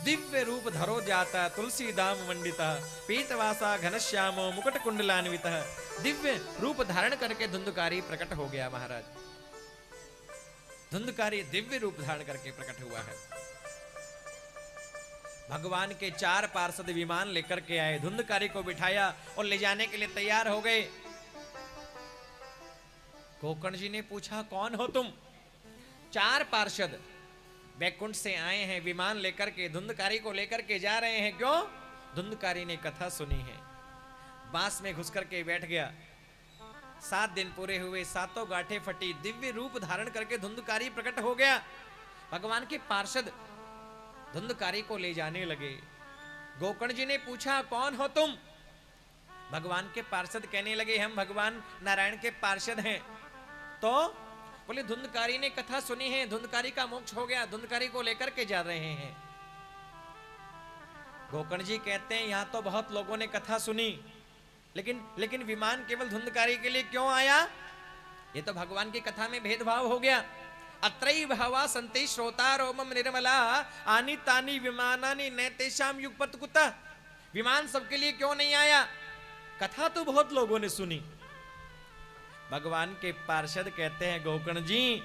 दिव्य रूप धरो जाता तुलसी दाम मंडिता पीतवासा घनश्यामो मुकुट कुंडलान्वित। दिव्य रूप धारण करके धुंधकारी प्रकट हो गया महाराज। धुंधकारी दिव्य रूप धारण करके प्रकट हुआ है। भगवान के 4 पार्षद विमान लेकर के आए, धुंधकारी को बिठाया और ले जाने के लिए तैयार हो गए। गोकर्ण जी ने पूछा कौन हो तुम? 4 पार्षद बैकुंठ से आए हैं, विमान लेकर के धुंधकारी को लेकर के जा रहे हैं। क्यों? धुंधकारी ने कथा सुनी है। बांस में घुस करके बैठ गया। 7 दिन पूरे हुए, 7 गांठें फटी, दिव्य रूप धारण करके धुंधकारी प्रकट हो गया। भगवान के पार्षद धुंधकारी को ले जाने लगे। गोकर्ण जी ने पूछा कौन हो तुम? भगवान के पार्षद कहने लगे हम भगवान नारायण के पार्षद हैं। तो बोले धुंधकारी ने कथा सुनी है, धुंधकारी का मोक्ष हो गया, धुंधकारी को लेकर के जा रहे हैं। गोकर्ण जी कहते हैं यहां तो बहुत लोगों ने कथा सुनी, लेकिन विमान केवल धुंधकारी के लिए क्यों आया? ये तो भगवान की कथा में भेदभाव हो गया। अत्रई भावा संते श्रोता रोमम निर्मला आनी तानी विमानानि नैतेशाम युगपत कुता। विमान सबके लिए क्यों नहीं आया? कथा तो बहुत लोगों ने सुनी। भगवान के पार्षद कहते हैं गोकर्ण जी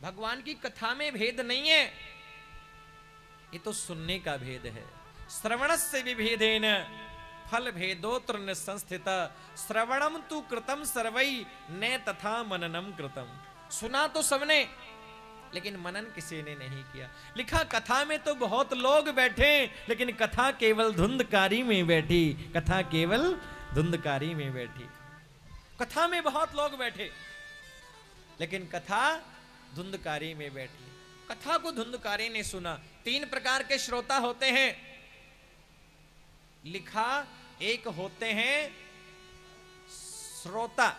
भगवान की कथा में भेद नहीं है, ये तो सुनने का भेद है। श्रवणस्य विभेदेन फल भेदोत्र न संस्थित श्रवणम तु कृतम सर्वै न तथा मननम कृतम। सुना तो सबने, लेकिन मनन किसी ने नहीं किया। लिखा कथा में तो बहुत लोग बैठे, लेकिन कथा केवल धुंधकारी में बैठी। कथा केवल धुंधकारी में बैठी। कथा में बहुत लोग बैठे, लेकिन कथा धुंधकारी में बैठी। कथा को धुंधकारी ने सुना। 3 प्रकार के श्रोता होते हैं। लिखा एक होते हैं श्रोता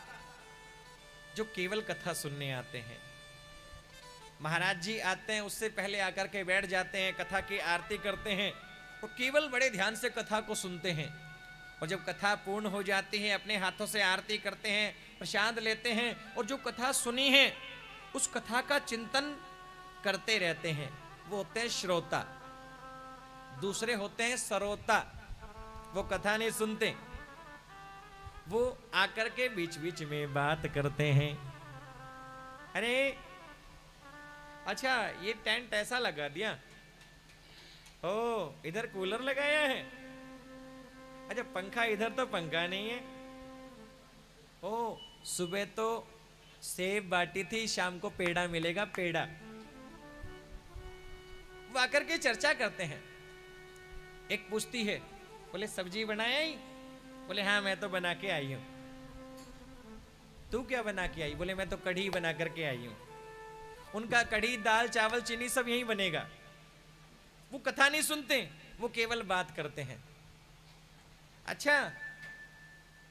जो केवल कथा सुनने आते हैं। महाराज जी आते हैं, उससे पहले आकर के बैठ जाते हैं, कथा की आरती करते हैं और केवल बड़े ध्यान से कथा को सुनते हैं। और जब कथा पूर्ण हो जाती है अपने हाथों से आरती करते हैं, प्रसाद लेते हैं और जो कथा सुनी है उस कथा का चिंतन करते रहते हैं। वो होते हैं श्रोता। दूसरे होते हैं सरोता, वो कथा नहीं सुनते, वो आकर के बीच बीच में बात करते हैं। अरे अच्छा ये टेंट ऐसा लगा दिया, ओ इधर कूलर लगाया है, अच्छा पंखा इधर तो पंखा नहीं है, ओ सुबह तो सेब बाटी थी, शाम को पेड़ा मिलेगा पेड़ा। वो आकर के चर्चा करते हैं। एक पूछती है, बोले सब्जी बनाया ही? बोले हाँ मैं तो बना के आई हूं। तू क्या बना के आई? बोले मैं तो कढ़ी बना करके आई हूं। उनका कढ़ी दाल चावल चीनी सब यहीं बनेगा। वो कथा नहीं सुनते, वो केवल बात करते हैं। अच्छा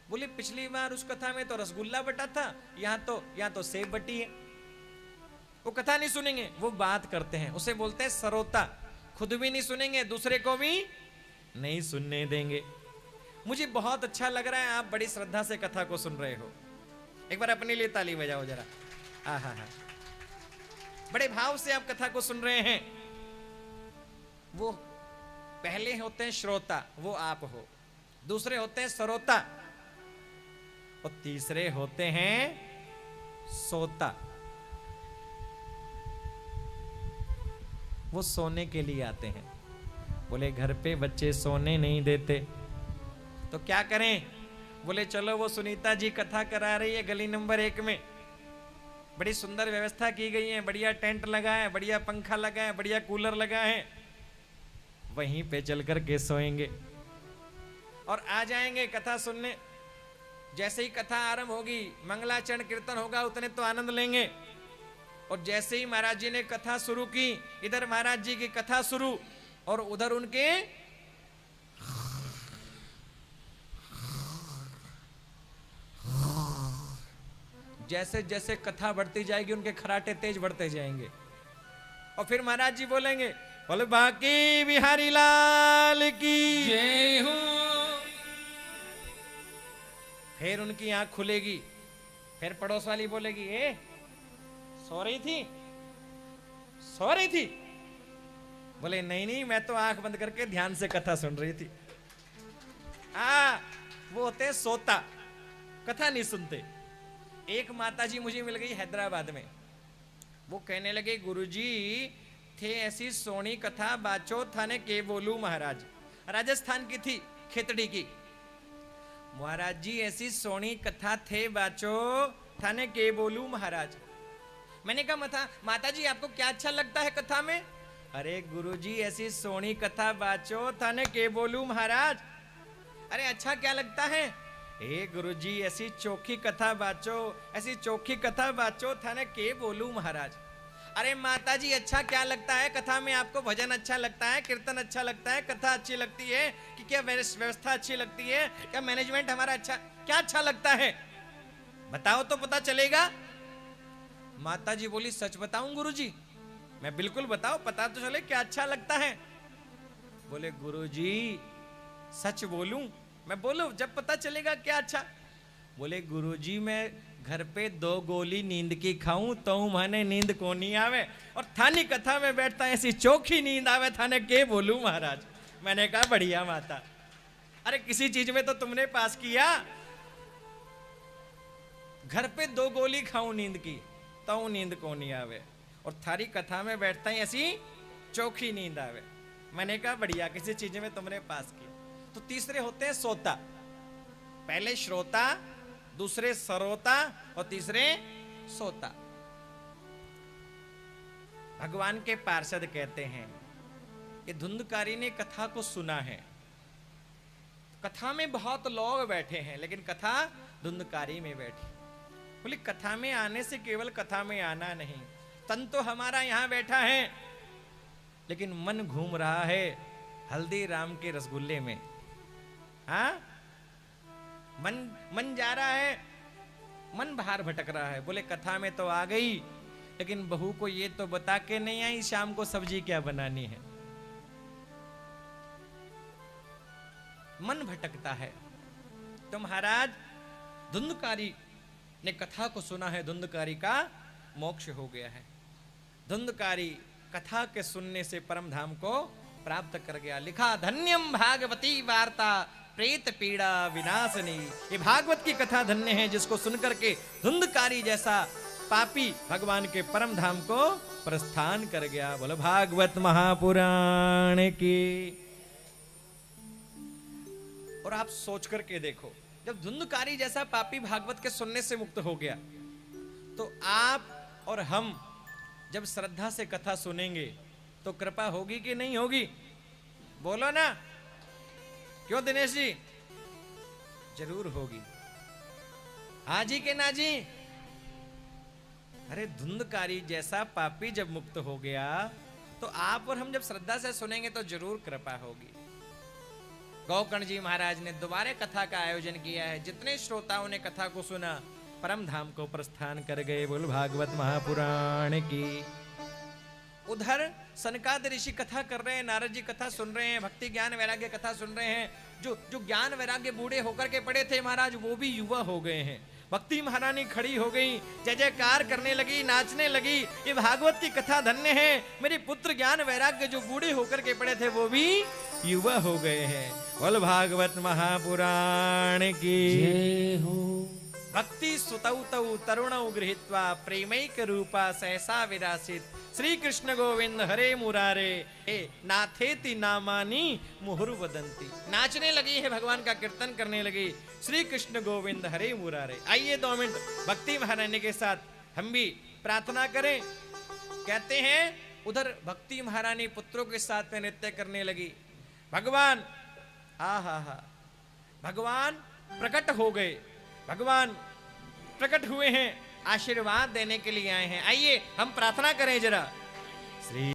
बोले पिछली बार उस कथा में तो रसगुल्ला बटा था, यहां तो सेब बटी है। वो कथा नहीं सुनेंगे, वो बात करते हैं। उसे बोलते हैं सरोता। खुद भी नहीं सुनेंगे, दूसरे को भी नहीं सुनने देंगे। मुझे बहुत अच्छा लग रहा है, आप बड़ी श्रद्धा से कथा को सुन रहे हो। एक बार अपने लिए ताली बजाओ जरा। हा, बड़े भाव से आप कथा को सुन रहे हैं। वो पहले होते हैं श्रोता, वो आप हो। दूसरे होते हैं सरोता और तीसरे होते हैं सोता। वो सोने के लिए आते हैं। बोले घर पे बच्चे सोने नहीं देते तो क्या करें? बोले चलो वो सुनीता जी कथा करा रही है गली नंबर 1 में, बड़ी सुंदर व्यवस्था की गई है, बढ़िया टेंट लगा है, बढ़िया पंखा लगा है, बढ़िया कूलर लगा है, वहीं पे चल कर के सोएंगे और आ जाएंगे कथा सुनने। जैसे ही कथा आरंभ होगी, मंगलाचरण कीर्तन होगा, उतने तो आनंद लेंगे। और जैसे ही महाराज जी ने कथा शुरू की, इधर महाराज जी की कथा शुरू और उधर उनके जैसे जैसे कथा बढ़ती जाएगी उनके खराटे तेज बढ़ते जाएंगे। और फिर महाराज जी बोलेंगे, बोले बाकी बिहारी लाल की जय हो। फिर उनकी आंख खुलेगी, फिर पड़ोस वाली बोलेगी, ए सो रही थी, सो रही थी। बोले नहीं नहीं, मैं तो आंख बंद करके ध्यान से कथा सुन रही थी। वो होते सोता, कथा नहीं सुनते। एक माताजी मुझे मिल गई हैदराबाद में, वो कहने लगे गुरुजी थे ऐसी सोनी कथा बाचो थाने के बोलू महाराज, राजस्थान की थी, खेतड़ी की। महाराज जी ऐसी सोनी कथा थे बाचो थाने के बोलू महाराज। मैंने कहा माता जी आपको क्या अच्छा लगता है कथा में? अरे गुरुजी ऐसी सोनी कथा बाचो थाने के बोलू महाराज। अरे अच्छा क्या लगता है? ए गुरुजी ऐसी चोखी कथा बाचो, ऐसी चोखी कथा बाचो थाने के बोलू महाराज। अरे माता जी अच्छा क्या लगता है कथा में? आपको भजन अच्छा लगता है, कीर्तन अच्छा लगता है, कथा अच्छी लगती है कि क्या व्यवस्था अच्छी लगती है, क्या मैनेजमेंट हमारा अच्छा, क्या अच्छा लगता है बताओ तो पता चलेगा। माता जी बोली सच बताऊं गुरुजी? मैं बिल्कुल बताओ, पता तो चले क्या अच्छा लगता है। बोले गुरुजी सच बोलूं? मैं बोलो जब पता चलेगा क्या अच्छा। बोले गुरुजी मैं घर पे 2 गोली नींद की खाऊं तो माने नींद को नहीं आवे, और थानी कथा में बैठता ऐसी चोखी नींद आवे थाने के बोलूं महाराज। मैंने कहा बढ़िया माता, अरे किसी चीज में तो तुमने पास किया। घर पे 2 गोली खाऊं नींद की तो नींद को नहीं आवे, और थारी कथा में बैठता ही ऐसी चोखी नींद आवे। मैंने कहा बढ़िया, किसी चीज में तुमने पास किया। तो तीसरे होते हैं सोता, पहले श्रोता, दूसरे सरोता और तीसरे सोता। भगवान के पार्षद कहते हैं कि धुंधकारी ने कथा को सुना है, कथा में बहुत लोग बैठे हैं लेकिन कथा धुंधकारी में बैठी। बोले कथा में आने से केवल कथा में आना नहीं, तन तो हमारा यहां बैठा है लेकिन मन घूम रहा है हल्दीराम के रसगुल्ले में। हाँ, मन जा रहा है, मन बाहर भटक रहा है। बोले कथा में तो आ गई लेकिन बहू को ये तो बता के नहीं आई शाम को सब्जी क्या बनानी है। मन भटकता है। तो महाराज धुंधकारी ने कथा को सुना है, धुंधकारी का मोक्ष हो गया है। धुंधकारी कथा के सुनने से परम धाम को प्राप्त कर गया। लिखा धन्यम भागवती वार्ता प्रेत पीड़ा विनाशनी। ये भागवत की कथा धन्य है जिसको सुनकर के धुंधकारी जैसा पापी भगवान के परम धाम को प्रस्थान कर गया। बोलो भागवत महापुराण की। और आप सोच करके देखो, जब धुंधकारी जैसा पापी भागवत के सुनने से मुक्त हो गया तो आप और हम जब श्रद्धा से कथा सुनेंगे तो कृपा होगी कि नहीं होगी? बोलो ना, क्यों दिनेश जी? जरूर होगी। हाँ जी के ना जी? अरे धुंधकारी जैसा पापी जब मुक्त हो गया तो आप और हम जब श्रद्धा से सुनेंगे तो जरूर कृपा होगी। गौकर्ण जी महाराज ने दोबारा कथा का आयोजन किया है। जितने श्रोताओं ने कथा को सुना परम धाम को प्रस्थान कर गए। बोल भागवत महापुराण की। उधर सनकाद ऋषि कथा कर रहे हैं, नारद जी कथा सुन रहे हैं, भक्ति ज्ञान वैराग्य कथा सुन रहे हैं। जो ज्ञान वैराग्य बूढ़े होकर के पड़े थे महाराज, वो भी युवा हो गए हैं। भक्ति महारानी खड़ी हो गई, जय जयकार करने लगी, नाचने लगी। ये भागवत की कथा धन्य है। मेरे पुत्र ज्ञान वैराग्य जो बूढ़े होकर के पड़े थे वो भी युवा हो गए हैं। बोल भागवत महापुराण की जय हो। भक्ति सुतौ तौ तरुणौ गृहीत्वा प्रेमैक रूपा सहसा विरासित। श्री कृष्ण गोविंद हरे मुरारे हे नाथेति नामानि मुहुरु वदंती। नाचने लगी है, भगवान का कीर्तन करने लगी। श्री कृष्ण गोविंद हरे मुरारे। आइए 2 मिनट भक्ति महारानी के साथ हम भी प्रार्थना करें। कहते हैं उधर भक्ति महारानी पुत्रों के साथ में नृत्य करने लगी। भगवान भगवान प्रकट हो गए, भगवान प्रकट हुए हैं, आशीर्वाद देने के लिए आए हैं। आइए हम प्रार्थना करें जरा। श्री